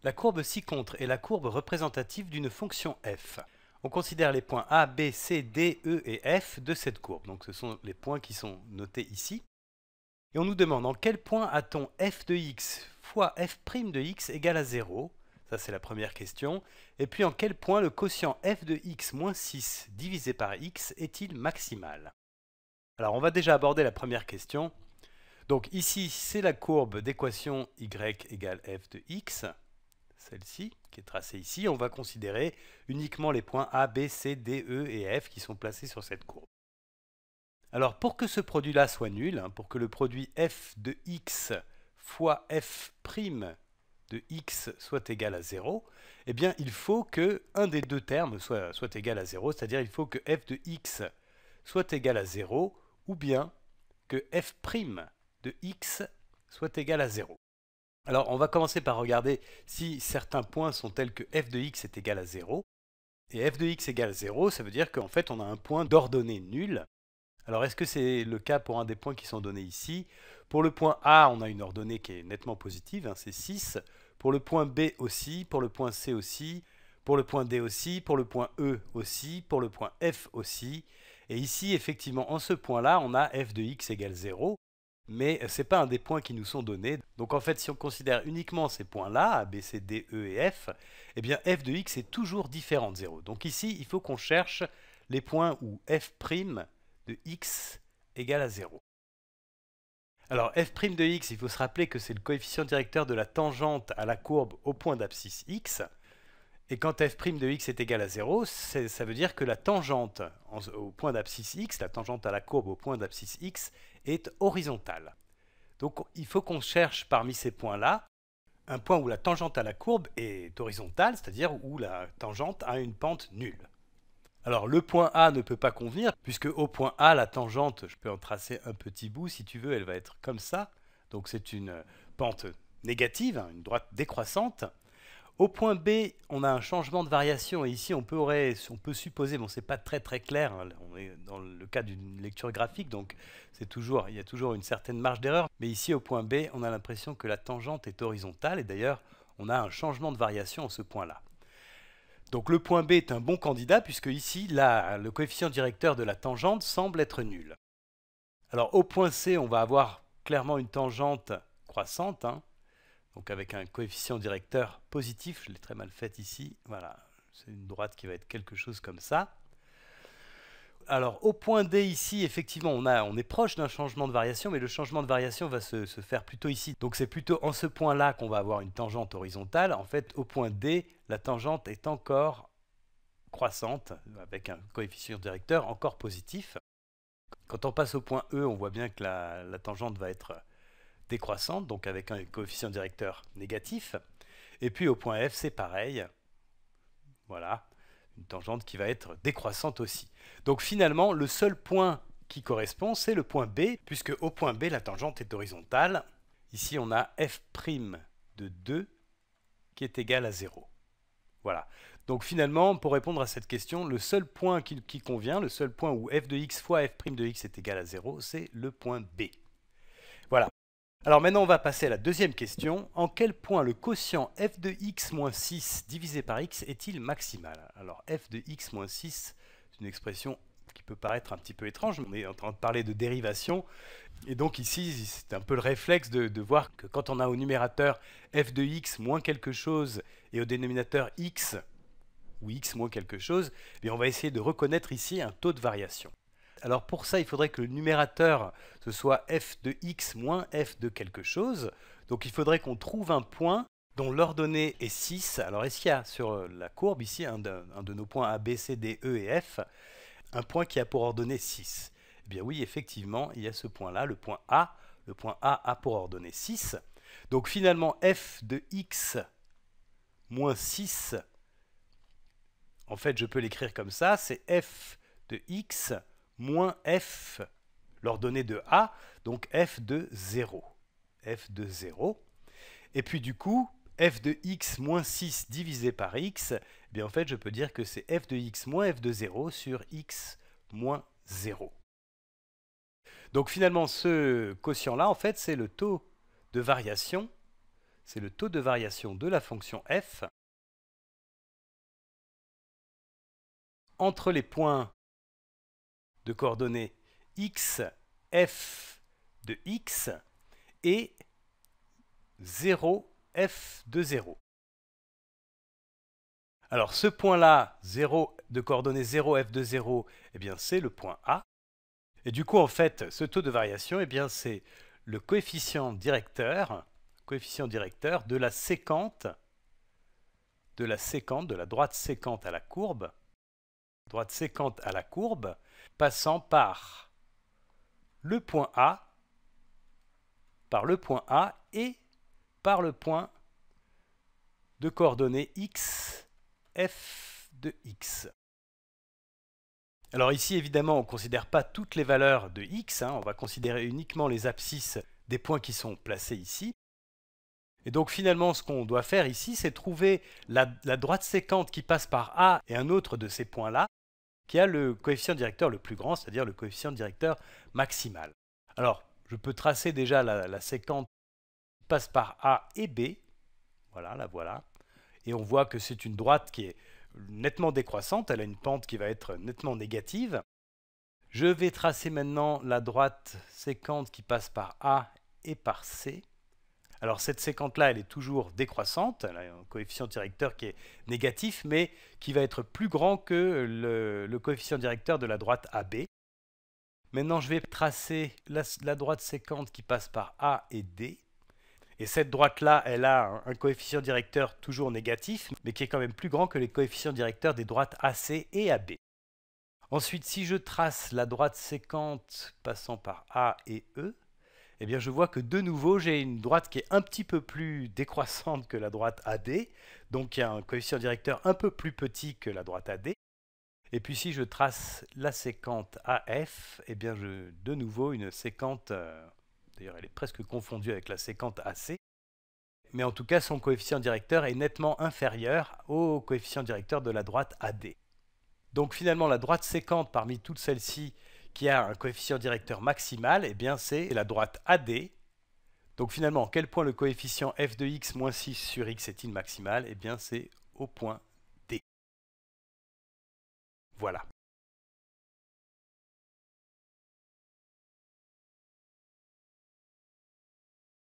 La courbe ci-contre est la courbe représentative d'une fonction f. On considère les points A, B, C, D, E et F de cette courbe. Donc ce sont les points qui sont notés ici. Et on nous demande en quel point a-t-on f de x fois f' de x égale à 0. Ça c'est la première question. Et puis en quel point le quotient f de x moins 6 divisé par x est-il maximal? Alors on va déjà aborder la première question. Donc ici c'est la courbe d'équation y égale f de x, celle-ci qui est tracée ici. On va considérer uniquement les points A, B, C, D, E et F qui sont placés sur cette courbe. Alors pour que ce produit-là soit nul, pour que le produit f de x fois f' de x soit égal à 0, eh bien il faut que un des deux termes soit égal à 0, c'est-à-dire il faut que f de x soit égal à 0 ou bien que f' de x soit égal à 0. Alors on va commencer par regarder si certains points sont tels que f de x est égal à 0. Et f de x égale 0, ça veut dire qu'en fait on a un point d'ordonnée nulle. Alors est-ce que c'est le cas pour un des points qui sont donnés ici? Pour le point A, on a une ordonnée qui est nettement positive, c'est 6. Pour le point B aussi, pour le point C aussi, pour le point D aussi, pour le point E aussi, pour le point F aussi. Et ici, effectivement, en ce point-là, on a f de x égale 0. Mais ce n'est pas un des points qui nous sont donnés. Donc en fait, si on considère uniquement ces points-là, A, B, C, D, E et F, eh bien f de x est toujours différent de 0. Donc ici, il faut qu'on cherche les points où f' de x égale à 0. Alors f' de x, il faut se rappeler que c'est le coefficient directeur de la tangente à la courbe au point d'abscisse x. Et quand f' de x est égal à 0, ça veut dire que la tangente au point d'abscisse x, la tangente à la courbe au point d'abscisse x, est horizontale. Donc il faut qu'on cherche parmi ces points-là un point où la tangente à la courbe est horizontale, c'est-à-dire où la tangente a une pente nulle. Alors le point A ne peut pas convenir, puisque au point A, la tangente, je peux en tracer un petit bout si tu veux, elle va être comme ça. Donc c'est une pente négative, une droite décroissante. Au point B, on a un changement de variation, et ici on peut supposer, bon c'est pas très clair, on est dans le cas d'une lecture graphique, donc il y a toujours une certaine marge d'erreur, mais ici au point B, on a l'impression que la tangente est horizontale, et d'ailleurs on a un changement de variation à ce point-là. Donc le point B est un bon candidat puisque ici, le coefficient directeur de la tangente semble être nul. Alors au point C, on va avoir clairement une tangente croissante, donc avec un coefficient directeur positif. Je l'ai très mal fait ici. Voilà, c'est une droite qui va être quelque chose comme ça. Alors au point D ici, effectivement, on est proche d'un changement de variation, mais le changement de variation va se faire plutôt ici. Donc c'est plutôt en ce point-là qu'on va avoir une tangente horizontale. En fait, au point D, la tangente est encore croissante, avec un coefficient directeur encore positif. Quand on passe au point E, on voit bien que la tangente va être décroissante, donc avec un coefficient directeur négatif. Et puis au point F, c'est pareil. Voilà, une tangente qui va être décroissante aussi. Donc finalement, le seul point qui correspond, c'est le point B, puisque au point B, la tangente est horizontale. Ici, on a f' de 2 qui est égal à 0. Voilà. Donc finalement, pour répondre à cette question, le seul point qui convient, le seul point où f de x fois f' de x est égal à 0, c'est le point B. Voilà. Alors maintenant, on va passer à la deuxième question. En quel point le quotient f de x moins 6 divisé par x est-il maximal? Alors f de x moins 6, c'est une expression qui peut paraître un petit peu étrange. On est en train de parler de dérivation. Et donc ici, c'est un peu le réflexe de voir que quand on a au numérateur f de x moins quelque chose et au dénominateur x ou x moins quelque chose, on va essayer de reconnaître ici un taux de variation. Alors pour ça, il faudrait que le numérateur, ce soit f de x moins f de quelque chose. Donc il faudrait qu'on trouve un point dont l'ordonnée est 6. Alors est-ce qu'il y a sur la courbe ici, un de nos points A, B, C, D, E et F, un point qui a pour ordonnée 6? Eh bien oui, effectivement, il y a ce point-là, le point A. Le point A a pour ordonnée 6. Donc finalement, f de x moins 6, en fait, je peux l'écrire comme ça, c'est f de x moins f, l'ordonnée de A, donc f de 0. F de 0. Et puis du coup, f de x moins 6 divisé par x, en fait, je peux dire que c'est f de x moins f de 0 sur x moins 0. Donc finalement, ce quotient-là, en fait, c'est le taux de variation, c'est le taux de variation de la fonction f entre les points de coordonnées x, f de x et 0, f de 0. Alors ce point-là, 0 de coordonnées 0, f de 0, eh bien c'est le point A. Et du coup, en fait, ce taux de variation, eh bien c'est le coefficient directeur de la séquente, de la droite séquente à la courbe, passant par le point A et par le point de coordonnées x, f de x. Alors ici, évidemment, on ne considère pas toutes les valeurs de x, on va considérer uniquement les abscisses des points qui sont placés ici. Et donc finalement, ce qu'on doit faire ici, c'est trouver la droite séquente qui passe par A et un autre de ces points-là, qui a le coefficient directeur le plus grand, c'est-à-dire le coefficient directeur maximal. Alors, je peux tracer déjà la séquente qui passe par A et B. Voilà, la voilà. Et on voit que c'est une droite qui est nettement décroissante, elle a une pente qui va être nettement négative. Je vais tracer maintenant la droite séquente qui passe par A et par C. Alors cette séquente-là, elle est toujours décroissante, elle a un coefficient directeur qui est négatif, mais qui va être plus grand que le coefficient directeur de la droite AB. Maintenant, je vais tracer la droite séquente qui passe par A et D. Et cette droite-là, elle a un coefficient directeur toujours négatif, mais qui est quand même plus grand que les coefficients directeurs des droites AC et AB. Ensuite, si je trace la droite séquente passant par A et E, eh bien je vois que de nouveau, j'ai une droite qui est un petit peu plus décroissante que la droite AD, donc il y a un coefficient directeur un peu plus petit que la droite AD. Et puis si je trace la séquente AF, eh bien de nouveau une séquente, d'ailleurs elle est presque confondue avec la séquente AC, mais en tout cas son coefficient directeur est nettement inférieur au coefficient directeur de la droite AD. Donc finalement la droite séquente parmi toutes celles-ci qui a un coefficient directeur maximal, eh bien c'est la droite AD. Donc finalement, à quel point le coefficient f de x moins 6 sur x est-il maximal? Eh bien c'est au point D. Voilà.